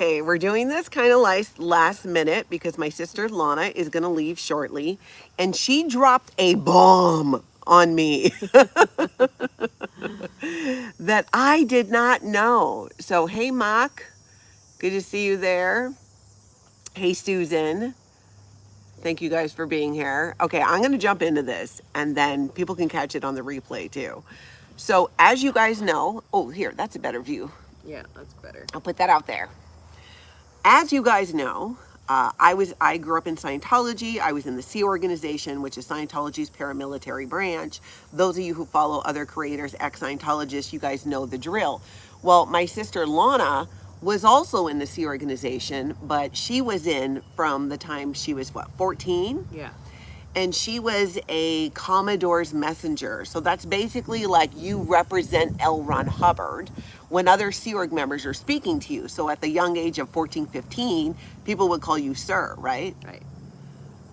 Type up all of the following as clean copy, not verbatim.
Okay, we're doing this kind of last minute because my sister Lana is going to leave shortly, and she dropped a bomb on me that I did not know. So, hey, Mock, good to see you there. Hey, Susan, thank you guys for being here. Okay, I'm going to jump into this, and then people can catch it on the replay too. So, as you guys know, oh, here, that's a better view. Yeah, that's better. I'll put that out there. As you guys know, I grew up in Scientology. I was in the Sea Organization, which is Scientology's paramilitary branch. Those of you who follow other creators, ex-Scientologists, you guys know the drill. Well, my sister Lana was also in the Sea Organization, but she was in from the time she was, 14? Yeah. And she was a Commodore's messenger. So that's basically like you represent L. Ron Hubbard when other Sea Org members are speaking to you. So at the young age of 14, 15, people would call you sir, right? Right.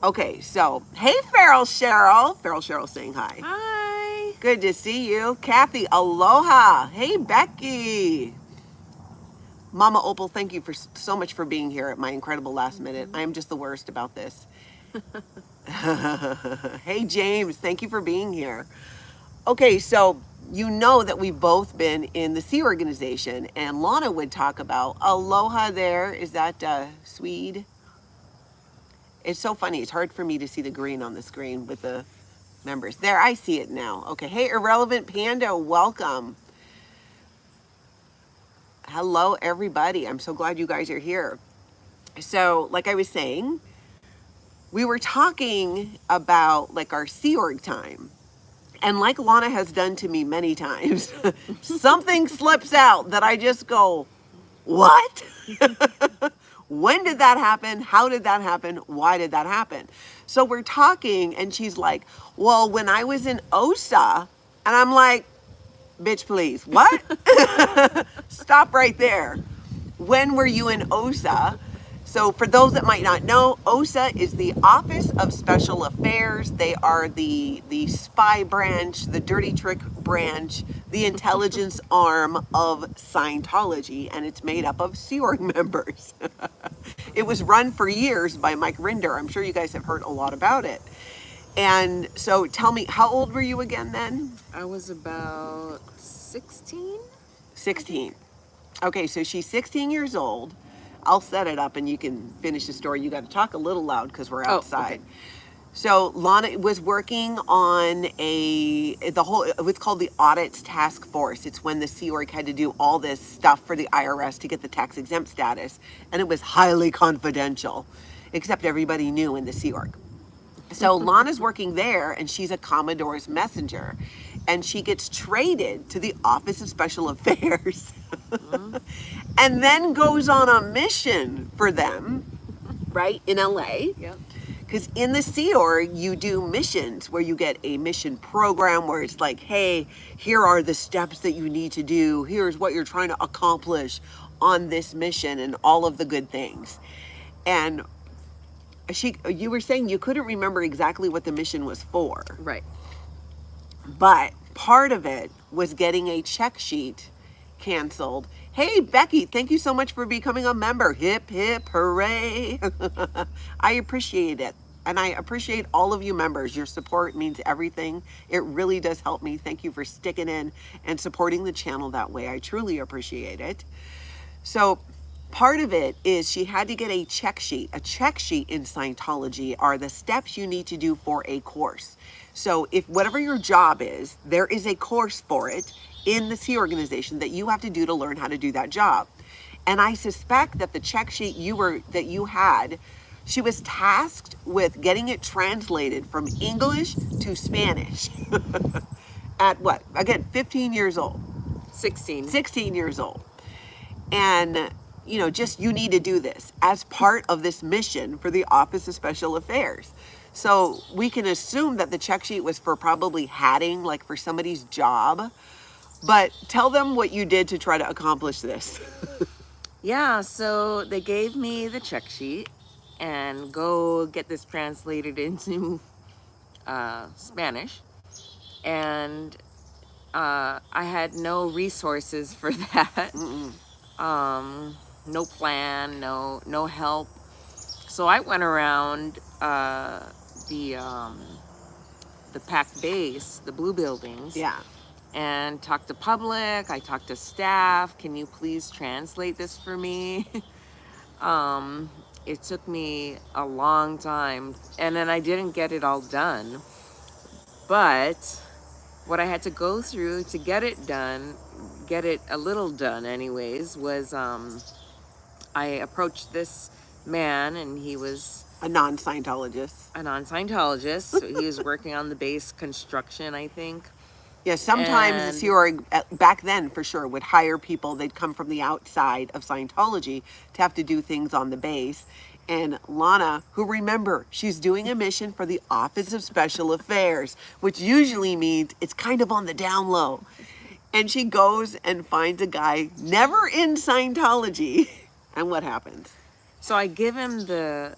Okay, so hey, Feral Cheryl. Feral Cheryl saying hi. Hi. Good to see you. Kathy, aloha. Hey, Becky. Mama Opal, thank you for so much for being here at my incredible last minute. I am just the worst about this. Hey, James, thank you for being here. Okay, so you know that we've both been in the Sea Organization, and Lana would talk about aloha there. Is that Swede? It's so funny. It's hard for me to see the green on the screen with the members. There, I see it now. Okay, hey, Irrelevant Panda, welcome. Hello, everybody. I'm so glad you guys are here. So, like I was saying, we were talking about like our Sea Org time. And like Lana has done to me many times, something slips out that I just go, what? When did that happen? How did that happen? Why did that happen? So we're talking, and she's like, well, when I was in OSA, and I'm like, bitch, please, what? Stop right there. When were you in OSA? So for those that might not know, OSA is the Office of Special Affairs. They are the spy branch, the dirty trick branch, the intelligence arm of Scientology, and it's made up of Sea Org members. It was run for years by Mike Rinder. I'm sure you guys have heard a lot about it. And so tell me, how old were you again then? I was about 16. 16. Okay, so she's 16 years old. I'll set it up and you can finish the story. You got to talk a little loud because we're outside. Okay. So Lana was working on it's called the Audits Task Force. It's when the Sea Org had to do all this stuff for the IRS to get the tax exempt status. And it was highly confidential, except everybody knew in the Sea Org. So Lana's working there, and she's a Commodore's messenger, and she gets traded to the Office of Special Affairs, and then goes on a mission for them, right, in LA. Yep. Because in the Sea Org, you do missions where you get a mission program where it's like, hey, here are the steps that you need to do. Here's what you're trying to accomplish on this mission and all of the good things. And you were saying you couldn't remember exactly what the mission was for. Right. But part of it was getting a check sheet canceled. Hey, Becky, thank you so much for becoming a member. Hip, hip, hooray. I appreciate it. And I appreciate all of you members. Your support means everything. It really does help me. Thank you for sticking in and supporting the channel that way. I truly appreciate it. So part of it is she had to get a check sheet. A check sheet in Scientology are the steps you need to do for a course. So if whatever your job is, there is a course for it in the Sea Organization that you have to do to learn how to do that job. And I suspect that the check sheet that you had, she was tasked with getting it translated from English to Spanish at what? Again, 15 years old. 16. 16 years old. And just you need to do this as part of this mission for the Office of Special Affairs. So we can assume that the check sheet was for probably hatting, like for somebody's job. But tell them what you did to try to accomplish this. Yeah, so they gave me the check sheet and go get this translated into Spanish. And I had no resources for that. no plan, no help. So I went around the um, the packed base, the blue buildings, Yeah. and talked to public. I talked to staff. Can you please translate this for me? um, it took me a long time, and then I didn't get it all done. But what I had to go through to get it done, get it a little done, anyways, was I approached this man, and he was A non-Scientologist. a non-Scientologist. So he was working on the base construction, I think. Yeah, sometimes the Sea And Org, back then for sure, would hire people. They'd come from the outside of Scientology to have to do things on the base. And Lana, who remember, she's doing a mission for the Office of Special Affairs, which usually means it's kind of on the down low. And she goes and finds a guy never in Scientology. And what happens? so I give him the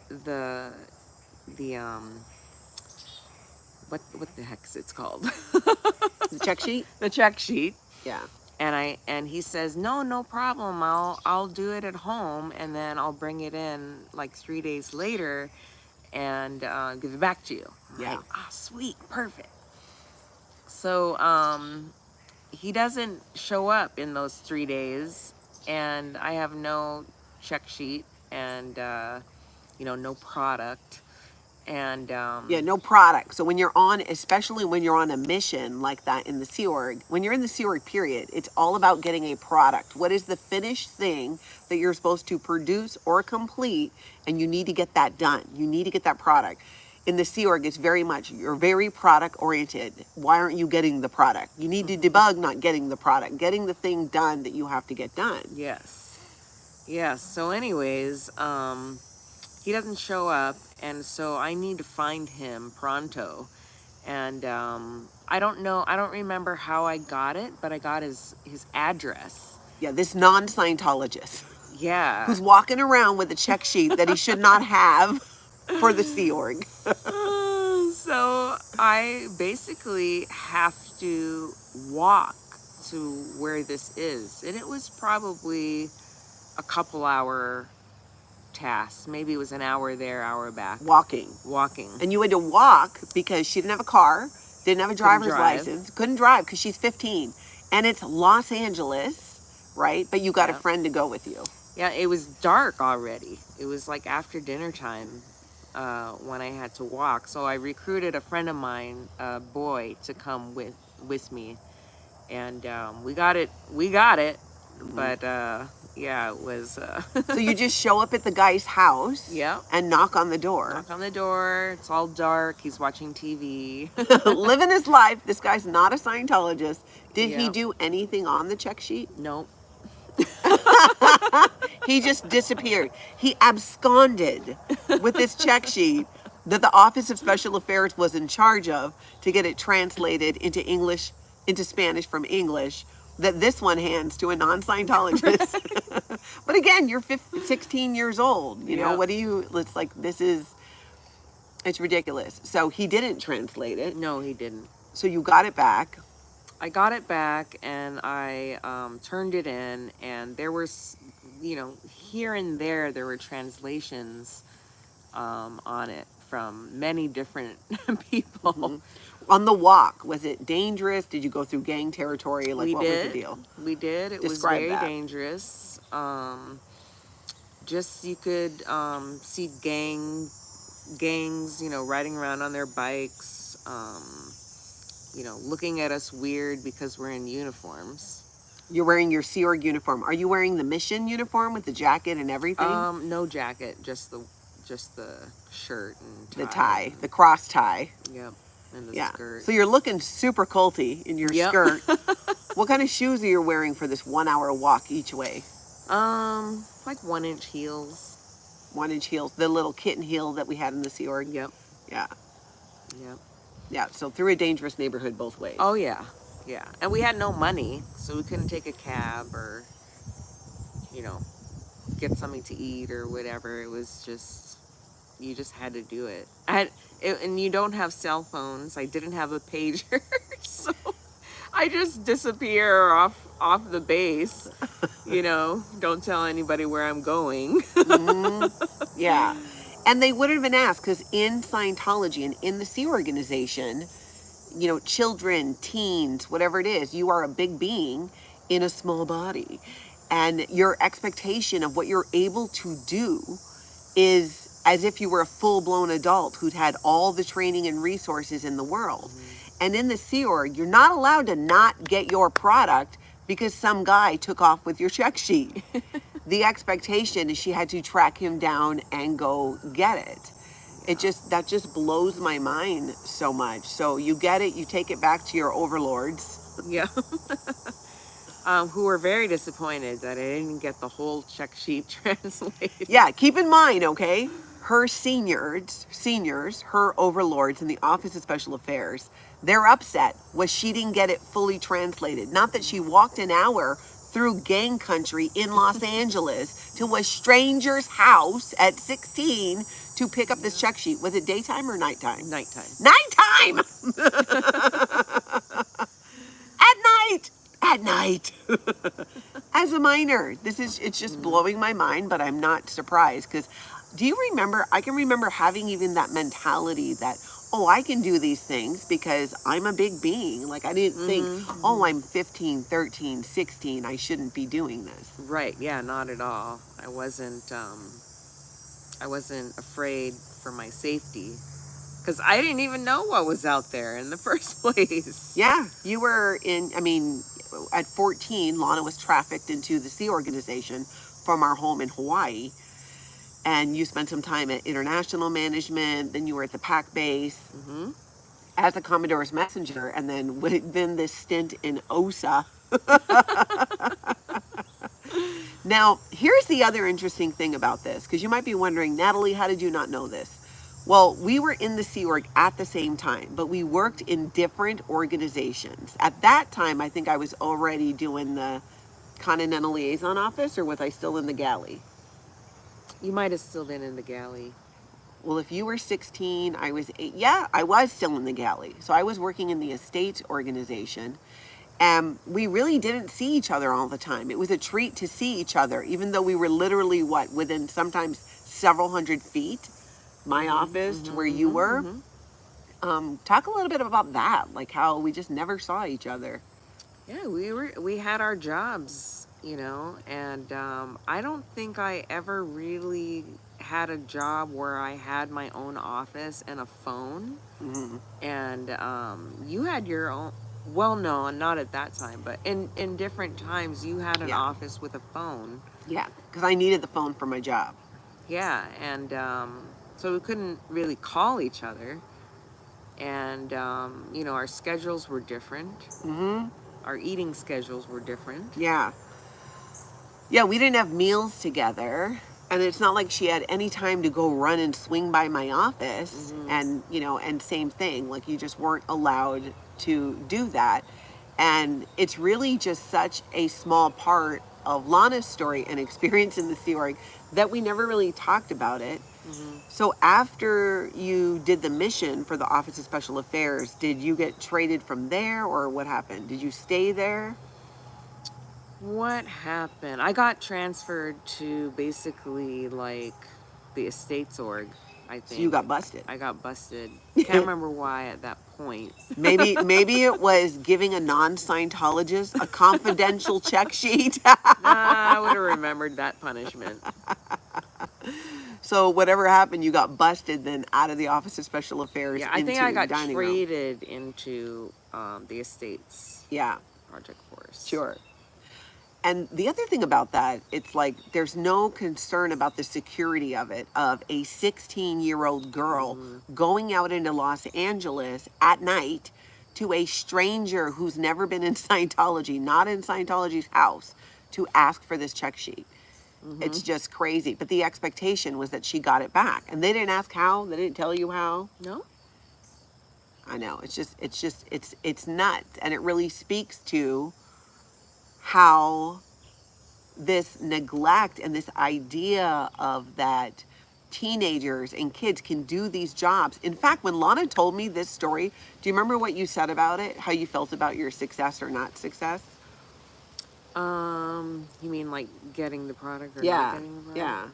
what the heck's it's called? The check sheet? The check sheet. Yeah. And he says, no problem, I'll do it at home, and then I'll bring it in like 3 days later and give it back to you. I'm Yeah. like, sweet, perfect. So he doesn't show up in those 3 days, and I have no check sheet and no product. And Yeah, no product. So when you're on, especially when you're on a mission like that in the Sea Org, when you're in the Sea Org period, it's all about getting a product. What is the finished thing that you're supposed to produce or complete, and you need to get that done. You need to get that product. In the Sea Org, it's very much, you're very product oriented. Why aren't you getting the product? You need to debug not getting the product, getting the thing done that you have to get done. yes. So anyways, he doesn't show up, and so I need to find him pronto. And I don't remember how I got it, but I got his address. Yeah, this non-Scientologist Yeah. who's walking around with a check sheet that he should not have for the Sea Org. So I basically have to walk to where this is, and it was probably a couple hour task. Maybe it was an hour there, hour back. Walking. And you had to walk because she didn't have a car, didn't have a driver's license, couldn't drive because she's 15. And it's Los Angeles, right? But you got a friend to go with you. Yeah, it was dark already. It was like after dinner time when I had to walk. So I recruited a friend of mine, a boy, to come with me. And we got it. But yeah, it was... So you just show up at the guy's house and knock on the door. Knock on the door. It's all dark. He's watching TV. Living his life. This guy's not a Scientologist. Did he do anything on the check sheet? Nope. He just disappeared. He absconded with this check sheet that the Office of Special Affairs was in charge of to get it translated into English, into Spanish from English, that this one hands to a non-Scientologist. But again, you're 16 years old. You know, what do you, it's like, it's ridiculous. So he didn't translate it. No, he didn't. So you got it back. I got it back, and I turned it in, and there was, here and there were translations on it from many different people. Mm-hmm. On the walk, was it dangerous? Did you go through gang territory? Like, what was the deal? We did. It was very dangerous. Just you could see gangs, riding around on their bikes, looking at us weird because we're in uniforms. You're wearing your Sea Org uniform. Are you wearing the mission uniform with the jacket and everything? No jacket, just the shirt and tie. The tie, the cross tie. Yep. And the skirt. So you're looking super culty in your skirt. What kind of shoes are you wearing for this 1 hour walk each way? Like 1-inch heels. 1-inch heels, the little kitten heel that we had in the Sea Org. Yep. Yeah. Yep. Yeah. So through a dangerous neighborhood both ways. Oh yeah, yeah. And we had no money, so we couldn't take a cab or, get something to eat or whatever. It was just, you just had to do it. And you don't have cell phones. I didn't have a pager, so I just disappear off the base, You know, don't tell anybody where I'm going. Yeah. And they wouldn't even ask because in Scientology and in the Sea Organization, you know, children, teens, whatever it is, you are a big being in a small body. And your expectation of what you're able to do is as if you were a full-blown adult who'd had all the training and resources in the world. And in the Sea Org, you're not allowed to not get your product because some guy took off with your check sheet. The expectation is she had to track him down and go get it. That just blows my mind so much. So you get it, you take it back to your overlords. Yeah. Who were very disappointed that I didn't get the whole check sheet translated. Yeah, keep in mind, okay, her seniors, her overlords in the Office of Special Affairs, their upset was she didn't get it fully translated. Not that she walked an hour through gang country in Los Angeles to a stranger's house at 16 to pick up this check sheet. Was it daytime or nighttime? Nighttime. Nighttime! At night. As a minor, it's just blowing my mind, but I'm not surprised because do you remember, I can remember having even that mentality that, oh, I can do these things because I'm a big being. Like I didn't think, oh, I'm 15, 13, 16, I shouldn't be doing this. Right, yeah, not at all. I wasn't afraid for my safety because I didn't even know what was out there in the first place. Yeah, you were at 14, Lana was trafficked into the Sea Organization from our home in Hawaii. And you spent some time at international management, then you were at the PAC base as a Commodore's messenger, and then this stint in OSA. Now, here's the other interesting thing about this, because you might be wondering, Natalie, how did you not know this? Well, we were in the Sea Org at the same time, but we worked in different organizations. At that time, I think I was already doing the Continental Liaison Office, or was I still in the galley? You might have still been in the galley. Well, if you were 16, I was 8. Yeah, I was still in the galley. So I was working in the estates organization. And we really didn't see each other all the time. It was a treat to see each other, even though we were literally, within sometimes several hundred feet. My office to where you were. Talk a little bit about that, like how we just never saw each other. Yeah, we had our jobs, you know, and I don't think I ever really had a job where I had my own office and a phone. And you had your own, well, no, not at that time, but in different times you had an office with a phone. Yeah, because I needed the phone for my job. Yeah, and so we couldn't really call each other. And, you know, our schedules were different. Our eating schedules were different. Yeah. Yeah, we didn't have meals together. And it's not like she had any time to go run and swing by my office. And, you know, and same thing, like you just weren't allowed to do that. And it's really just such a small part of Lana's story and experience in the Sea Org that we never really talked about it. So after you did the mission for the Office of Special Affairs, did you get traded from there or what happened? Did you stay there? What happened? I got transferred to basically like the estates org, I think. So you got busted. I got busted. Can't remember why at that point. Maybe it was giving a non-Scientologist a confidential check sheet. Nah, I would have remembered that punishment. So whatever happened, you got busted then out of the Office of Special Affairs. Yeah, I think I got traded room. Into the estates. Yeah. Project Force. Sure. And the other thing about that, it's like there's no concern about the security of it, of a 16-year-old girl going out into Los Angeles at night to a stranger who's never been in Scientology, not in Scientology's house, to ask for this check sheet. It's just crazy. But the expectation was that she got it back. And they didn't ask how. They didn't tell you how. No. I know. It's nuts. And it really speaks to how this neglect and this idea of that teenagers and kids can do these jobs. In fact, when Lana told me this story, do you remember what you said about it? How you felt about your success or not success? You mean like getting the product or not Yeah, getting the product? yeah.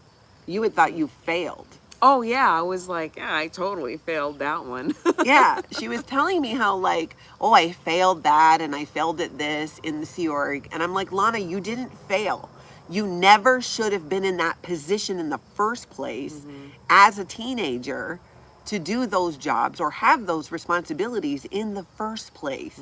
You had thought you failed. Oh yeah, I was like, yeah, I totally failed that one. Yeah, she was telling me how like, oh, I failed that and I failed at this in the Sea Org. And I'm like, Lana, you didn't fail. You never should have been in that position in the first place as a teenager to do those jobs or have those responsibilities in the first place.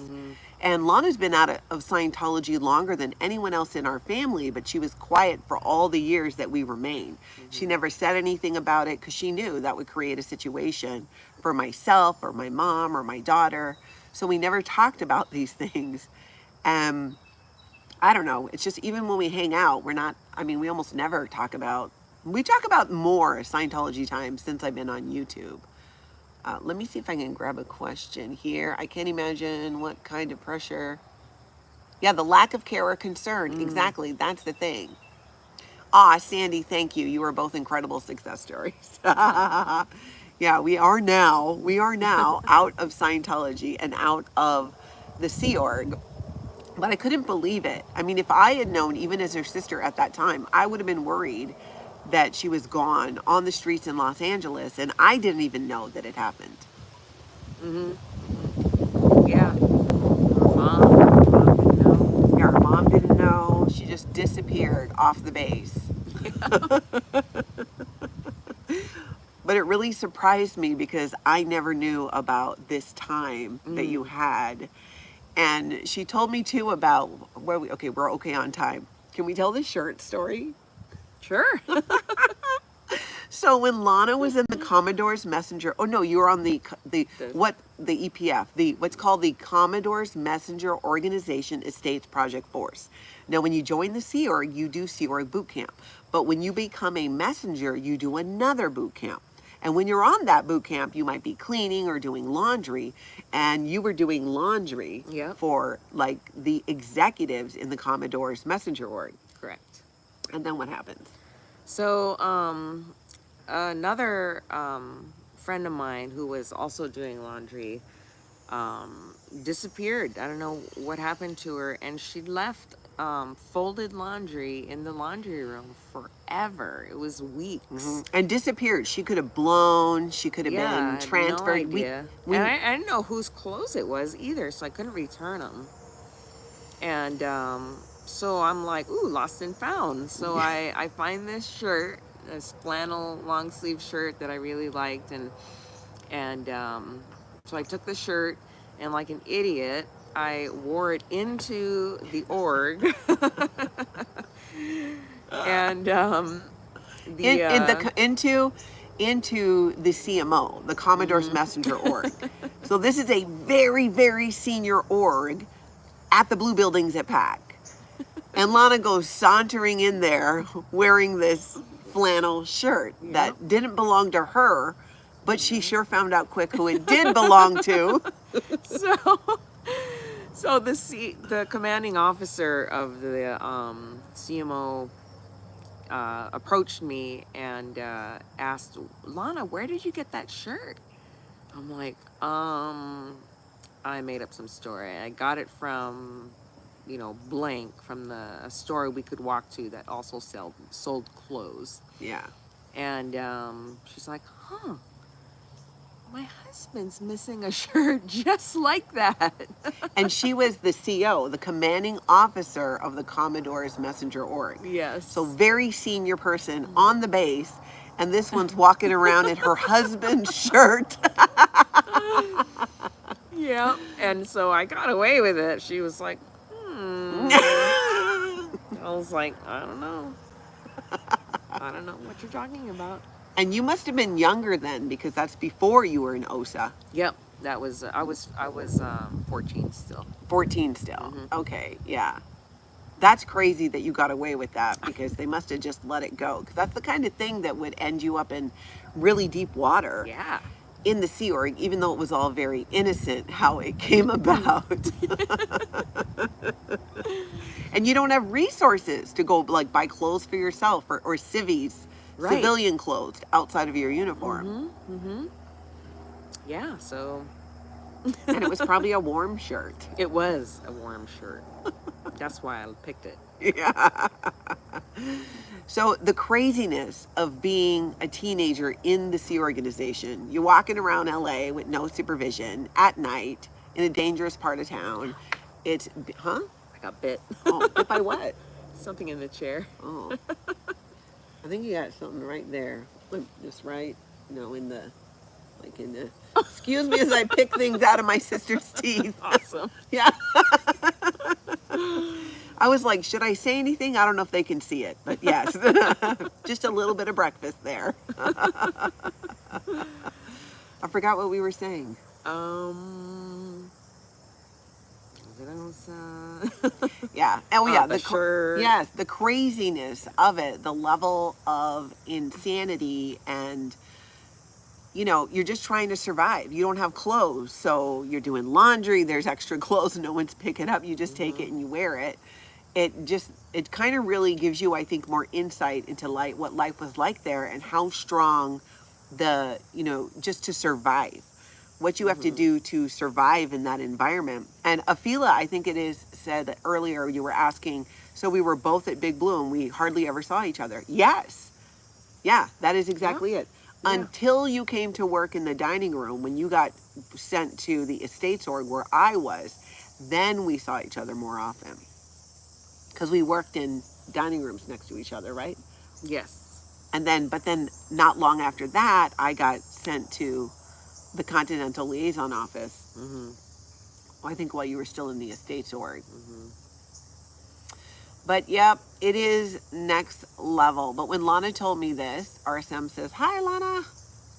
And Lana's been out of Scientology longer than anyone else in our family, but she was quiet for all the years that we remained. She never said anything about it because she knew that would create a situation for myself or my mom or my daughter. So we never talked about these things. I don't know. It's just even when we hang out, we're not, I mean, we almost never talk about, we talk about more Scientology time since I've been on YouTube. Let me see if I can grab a question here. I can't imagine what kind of pressure. Yeah, the lack of care or concern. Exactly. That's the thing. Ah, Sandy, thank you. You are both incredible success stories. Yeah, we are now out of Scientology and out of the Sea Org. But I couldn't believe it. I mean, if I had known, even as her sister at that time, I would have been worried that she was gone on the streets in Los Angeles, and I didn't even know that it happened. Yeah. Mom didn't know. Yeah, her mom didn't know. She just disappeared off the base. But it really surprised me because I never knew about this time that you had. And she told me too about where we're okay on time. Can we tell the shirt story? Sure. So when Lana was in the Commodore's Messenger, oh no, you were on the EPF, the what's called the Commodore's Messenger Organization Estates Project Force. Now, when you join the Sea Org, you do Sea Org boot camp, but when you become a messenger, you do another boot camp. And when you're on that boot camp, you might be cleaning or doing laundry, and you were doing laundry Yep. for like the executives in the Commodore's Messenger Org. Correct. And then what happens? So, another friend of mine who was also doing laundry disappeared. I don't know what happened to her, and she left folded laundry in the laundry room forever. It was weeks. And disappeared. She could have blown. She could have Yeah, I been had transferred. no idea. And I didn't know whose clothes it was either, so I couldn't return them. And so I'm like, ooh, lost and found. So I find this shirt, this flannel long sleeve shirt that I really liked, and so I took the shirt, and like an idiot, I wore it into the org. And into the CMO, the Commodore's Messenger Org. So this is a very, very senior org at the Blue Buildings at PAC. And Lana goes sauntering in there wearing this flannel shirt that didn't belong to her, but she sure found out quick who it did belong to. So the commanding officer of the CMO approached me and asked, Lana, where did you get that shirt? I'm like, I made up some story. I got it from, blank, from a store we could walk to that also sold clothes. Yeah. And she's like, huh, my husband's missing a shirt just like that. And she was the CO, the commanding officer of the Commodore's Messenger Org. Yes. So very senior person on the base, and this one's walking around in her husband's shirt. Yeah. And so I got away with it. She was like, I was like, I don't know. I don't know what you're talking about. And you must have been younger then, because that's before you were in OSA. Yep, that was I was 14 still. 14 still. Okay, yeah. That's crazy that you got away with that, because they must have just let it go. Because that's the kind of thing that would end you up in really deep water. Yeah. In the Sea Org, even though it was all very innocent how it came about. And you don't have resources to go like buy clothes for yourself or civvies. Right. Civilian clothes outside of your uniform. Yeah, so. And it was probably a warm shirt. It was a warm shirt. That's why I picked it. Yeah. So the craziness of being a teenager in the Sea Organization, you're walking around LA with no supervision at night in a dangerous part of town. It's, huh? I got bit. Oh, bit by what? Something in the chair. Oh, I think you got something right there. Like, just right, in the, like in the, excuse me as I pick things out of my sister's teeth. Awesome. Yeah. I was like, should I say anything? I don't know if they can see it, but yes, just a little bit of breakfast there. I forgot what we were saying. Yeah. Oh, yeah. The shirt. Yes, the craziness of it, the level of insanity, and you're just trying to survive. You don't have clothes, so you're doing laundry. There's extra clothes, no one's picking up. You just take it and you wear it. It kind of really gives you, I think, more insight into what life was like there and how strong just to survive, what you have to do to survive in that environment. And Afila, I think it is, said that earlier, you were asking, so we were both at Big Blue and we hardly ever saw each other. Yes. Yeah, that is exactly it. Yeah. Until you came to work in the dining room, when you got sent to the estates org where I was, then we saw each other more often. Because we worked in dining rooms next to each other, right? Yes. But then not long after that, I got sent to the Continental Liaison Office. I think while you were still in the estates org. But yep, it is next level. But when Lana told me this, RSM says, "Hi, Lana."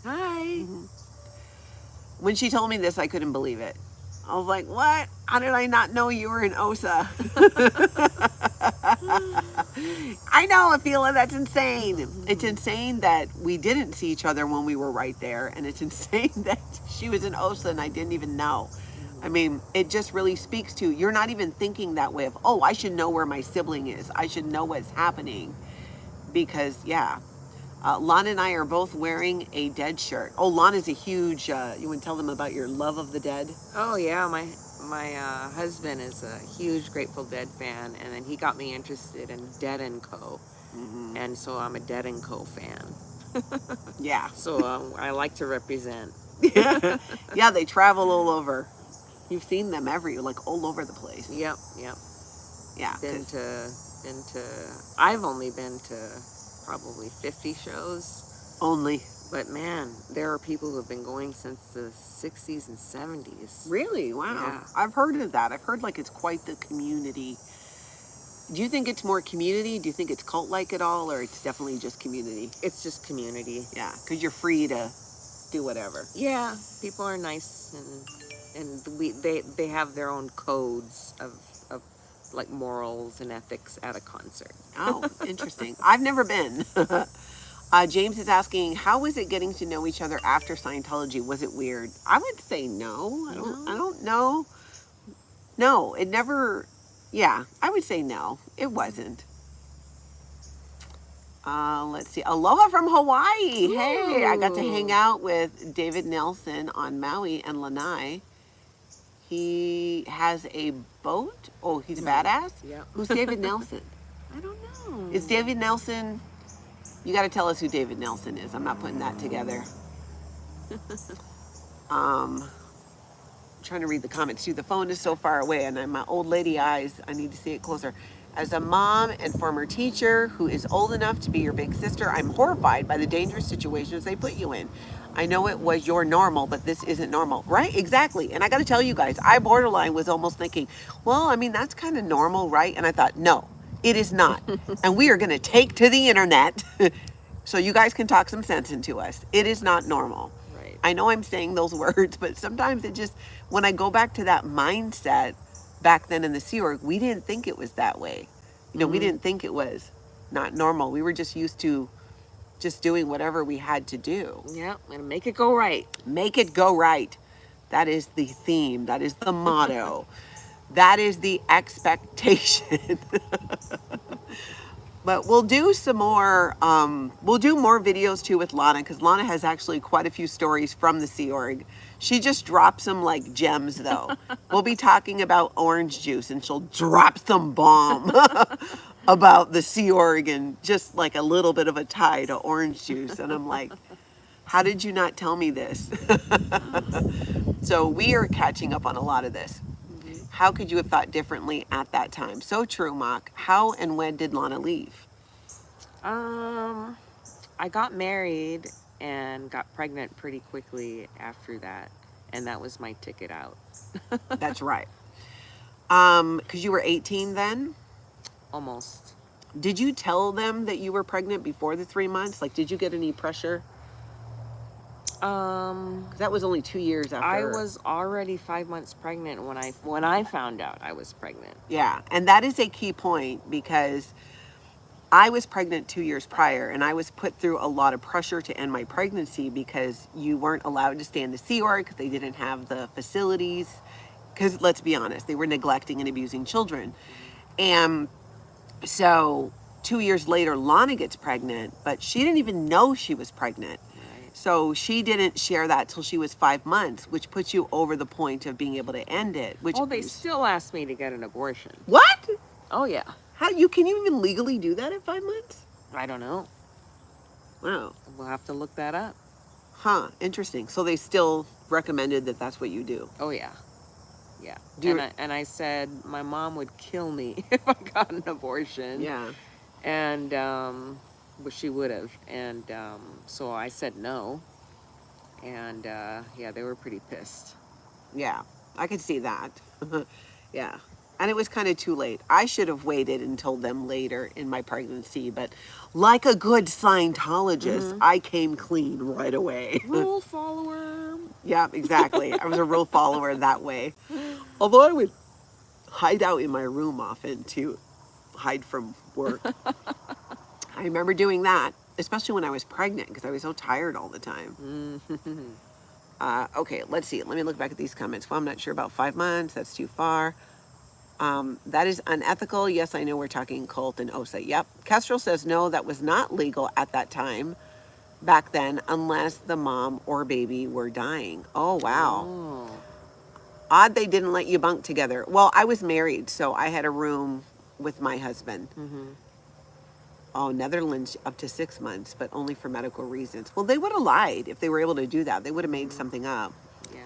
Hi. When she told me this, I couldn't believe it. I was like, what? How did I not know you were in OSA? I know, Afila, that's insane. It's insane that we didn't see each other when we were right there. And it's insane that she was in OSA and I didn't even know. I mean, it just really speaks to, you're not even thinking that way of, oh, I should know where my sibling is. I should know what's happening. Because, yeah. Lana and I are both wearing a Dead shirt. Oh, Lana's a huge, you want to tell them about your love of the Dead? Oh, yeah. My husband is a huge Grateful Dead fan, and then he got me interested in Dead & Co. And so I'm a Dead & Co. fan. Yeah. So I like to represent. Yeah, they travel all over. You've seen them all over the place. Yep. Yeah. I've only been to probably 50 shows. Only. But man, there are people who have been going since the 60s and 70s. Really? Wow. Yeah. I've heard of that. I've heard it's quite the community. Do you think it's more community? Do you think it's cult-like at all, or it's definitely just community? It's just community. Yeah, because you're free to do whatever. Yeah, people are nice, and they have their own codes of like morals and ethics at a concert. Oh, interesting. I've never been. James is asking, how was it getting to know each other after Scientology? Was it weird? I would say no. I don't know. No, it never. Yeah, I would say no. It wasn't. Let's see. Aloha from Hawaii. Ooh. Hey, I got to hang out with David Nelson on Maui and Lanai. He has a boat. Oh, he's a badass? Yeah. Who's David Nelson? I don't know. Is David Nelson... You got to tell us who David Nelson is. I'm not putting that together. Trying to read the comments too. The phone is so far away and my old lady eyes, I need to see it closer. As a mom and former teacher who is old enough to be your big sister, I'm horrified by the dangerous situations they put you in. I know it was your normal, but this isn't normal. Right? Exactly. And I got to tell you guys, I borderline was almost thinking, well, I mean, that's kind of normal, right? And I thought, no, it is not. And we are going to take to the internet so you guys can talk some sense into us. It is not normal. Right. I know I'm saying those words, but sometimes it just, when I go back to that mindset back then in the Sea Org, we didn't think it was that way. We didn't think it was not normal. We were just used to just doing whatever we had to do. Yeah, and make it go right. Make it go right. That is the theme. That is the motto. That is the expectation. But we'll do some more, we'll do more videos too with Lana, because Lana has actually quite a few stories from the Sea Org. She just drops them like gems though. We'll be talking about orange juice and she'll drop some bomb. about the Sea Org and just like a little bit of a tie to orange juice. And I'm like, how did you not tell me this? So we are catching up on a lot of this. Mhm. How could you have thought differently at that time? So true, Mock. How and when did Lana leave? Um, I got married and got pregnant pretty quickly after that, and that was my ticket out. That's right. Because you were 18 then? Almost. Did you tell them that you were pregnant before the 3 months? Like, did you get any pressure? Um, 'Cause that was only 2 years I after. was already 5 months pregnant when I found out I was pregnant. Yeah, and that is a key point because I was pregnant 2 years prior, and I was put through a lot of pressure to end my pregnancy because you weren't allowed to stay in the Sea Org because they didn't have the facilities. Because let's be honest, they were neglecting and abusing children. And so 2 years later, Lana gets pregnant, but she didn't even know she was pregnant. Right. So she didn't share that till she was 5 months, which puts you over the point of being able to end it. Which Oh, they still asked me to get an abortion. what? Oh yeah. How you can you even legally do that at 5 months? I don't know. Wow. We'll have to look that up. Huh. Interesting. So they still recommended that that's what you do. Oh yeah. Yeah. Do you- And I said my mom would kill me if I got an abortion. Yeah. And but she would have. And so I said no. And yeah, they were pretty pissed. Yeah. I could see that. Yeah. And it was kind of too late. I should have waited and told them later in my pregnancy, but like a good Scientologist, I came clean right away. Rule follower. Yeah, exactly. I was a real follower that way. Although I would hide out in my room often to hide from work. I remember doing that, especially when I was pregnant because I was so tired all the time. Okay, let's see. Let me look back at these comments. Well, I'm not sure about 5 months. That's too far. That is unethical. Yes, I know we're talking cult and OSA. Yep. Kestrel says no, that was not legal at that time back then unless the mom or baby were dying. Oh, wow. Oh. Odd they didn't let you bunk together. Well, I was married, so I had a room with my husband. Oh, Netherlands up to 6 months, but only for medical reasons. Well, they would have lied if they were able to do that. They would have made something up. Yeah.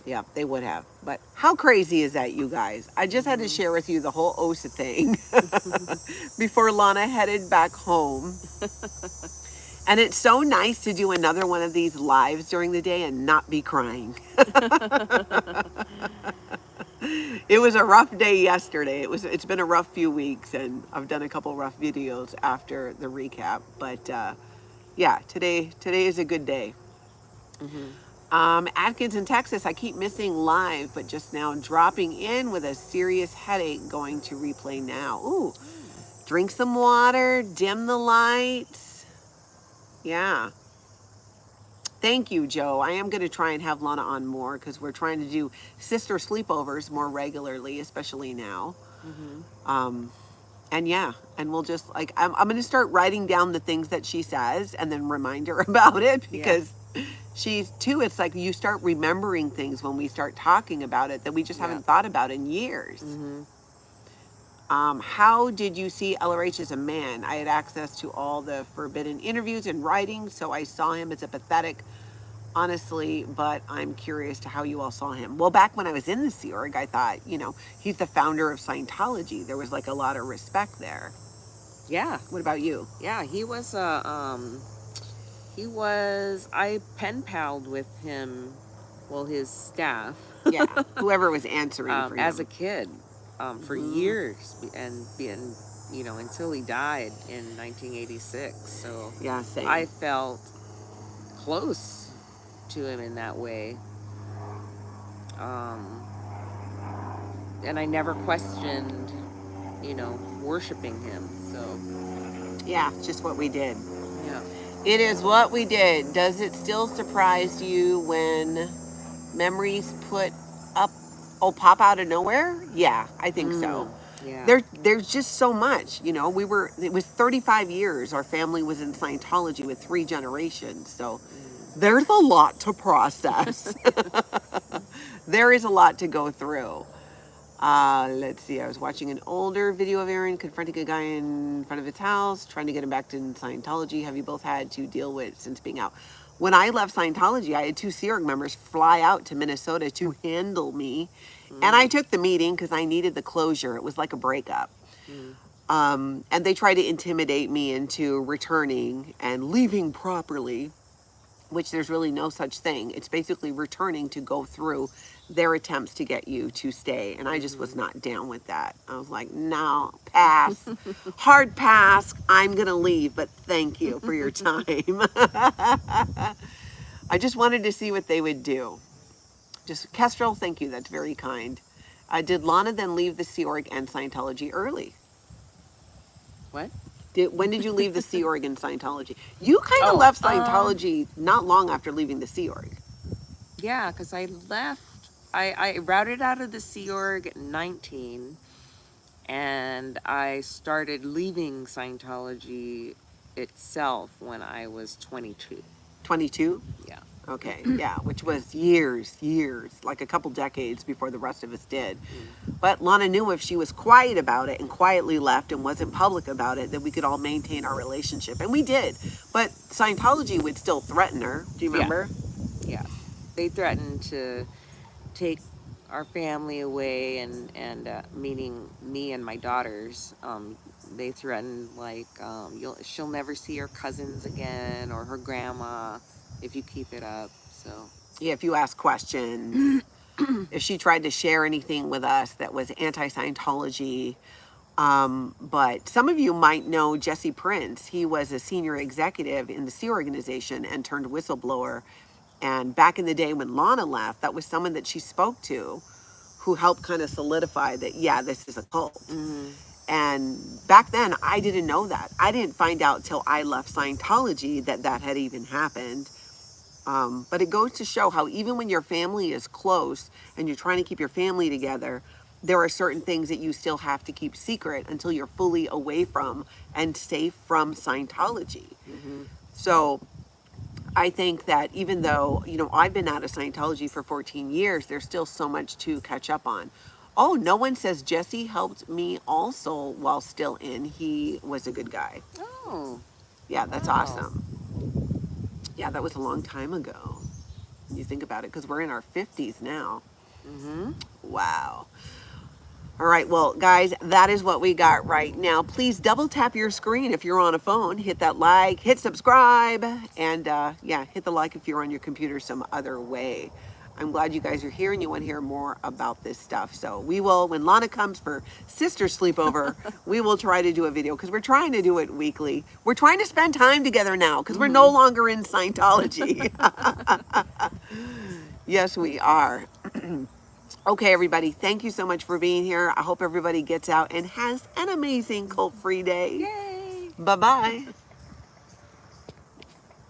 Yeah, they would have. But how crazy is that, you guys? I just had to share with you the whole OSA thing before Lana headed back home. And it's so nice to do another one of these lives during the day and not be crying. It was a rough day yesterday. It's been a rough few weeks, and I've done a couple rough videos after the recap. But yeah, today is a good day. Atkins in Texas, I keep missing live, but just now dropping in with a serious headache. Going to replay now. Ooh, drink some water, dim the lights. Yeah. Thank you, Joe. I am going to try and have Lana on more because we're trying to do sister sleepovers more regularly, especially now. And yeah, and we'll just like, I'm going to start writing down the things that she says and then remind her about it because she's too, it's like you start remembering things when we start talking about it that we just haven't thought about in years. How did you see LRH as a man? I had access to all the forbidden interviews and writings, so I saw him as a pathetic, honestly, but I'm curious to how you all saw him. Well, back when I was in the Sea Org, I thought, he's the founder of Scientology. There was like a lot of respect there. Yeah. What about you? Yeah, he was I pen palled with him, well, his staff. Yeah, whoever was answering for him. As a kid, for years, and until he died in 1986. So yeah, same. I felt close to him in that way. And I never questioned, worshiping him. So yeah, it's just what we did. yeah. It is what we did. Does it still surprise you when memories pop out of nowhere? Yeah, I think so. Yeah. There's just so much, it was 35 years our family was in Scientology with 3 generations. So there's a lot to process. There is a lot to go through. Let's see. I was watching an older video of Aaron confronting a guy in front of his house, trying to get him back to Scientology. Have you both had to deal with since being out? When I left Scientology, I had 2 Sea Org members fly out to Minnesota to handle me. And I took the meeting because I needed the closure. It was like a breakup. And they tried to intimidate me into returning and leaving properly, which there's really no such thing. It's basically returning to go through their attempts to get you to stay. And I just was not down with that. I was like, no, pass. Hard pass. I'm going to leave, but thank you for your time. I just wanted to see what they would do. Just, Kestrel, thank you. That's very kind. Did Lana then leave the Sea Org and Scientology early? What? When did you leave the Sea Org and Scientology? You kind of Oh, left Scientology not long after leaving the Sea Org. Yeah, because I left. I routed out of the Sea Org at 19, and I started leaving Scientology itself when I was 22. 22? Yeah. Okay, yeah, which was years, like a couple decades before the rest of us did. But Lana knew if she was quiet about it and quietly left and wasn't public about it, that we could all maintain our relationship. And we did. But Scientology would still threaten her. Do you remember? Yeah. They threatened to take our family away, and meaning me and my daughters. They threatened, like, she'll never see her cousins again or her grandma if you keep it up. So Yeah, if you ask questions, if she tried to share anything with us that was anti-Scientology. But some of you might know Jesse Prince. He was a senior executive in the Sea Organization and turned whistleblower. And back in the day when Lana left, that was someone that she spoke to who helped kind of solidify that, yeah, this is a cult. And back then, I didn't know that. I didn't find out till I left Scientology that that had even happened. But it goes to show how even when your family is close and you're trying to keep your family together, there are certain things that you still have to keep secret until you're fully away from and safe from Scientology. So I think that even though, I've been out of Scientology for 14 years, there's still so much to catch up on. Oh, no one says Jesse helped me also while still in. He was a good guy. Oh. Yeah, that's Wow. awesome. Yeah, that was a long time ago. When you think about it, because we're in our 50s now. Wow. All right, well, guys, that is what we got right now. Please double tap your screen if you're on a phone. Hit that like, hit subscribe, and yeah, hit the like if you're on your computer some other way. I'm glad you guys are here and you want to hear more about this stuff. So we will, when Lana comes for Sister Sleepover, we will try to do a video because we're trying to do it weekly. We're trying to spend time together now because we're no longer in Scientology. Yes, we are. Okay, everybody, thank you so much for being here. I hope everybody gets out and has an amazing cult-free day. Yay! Bye-bye.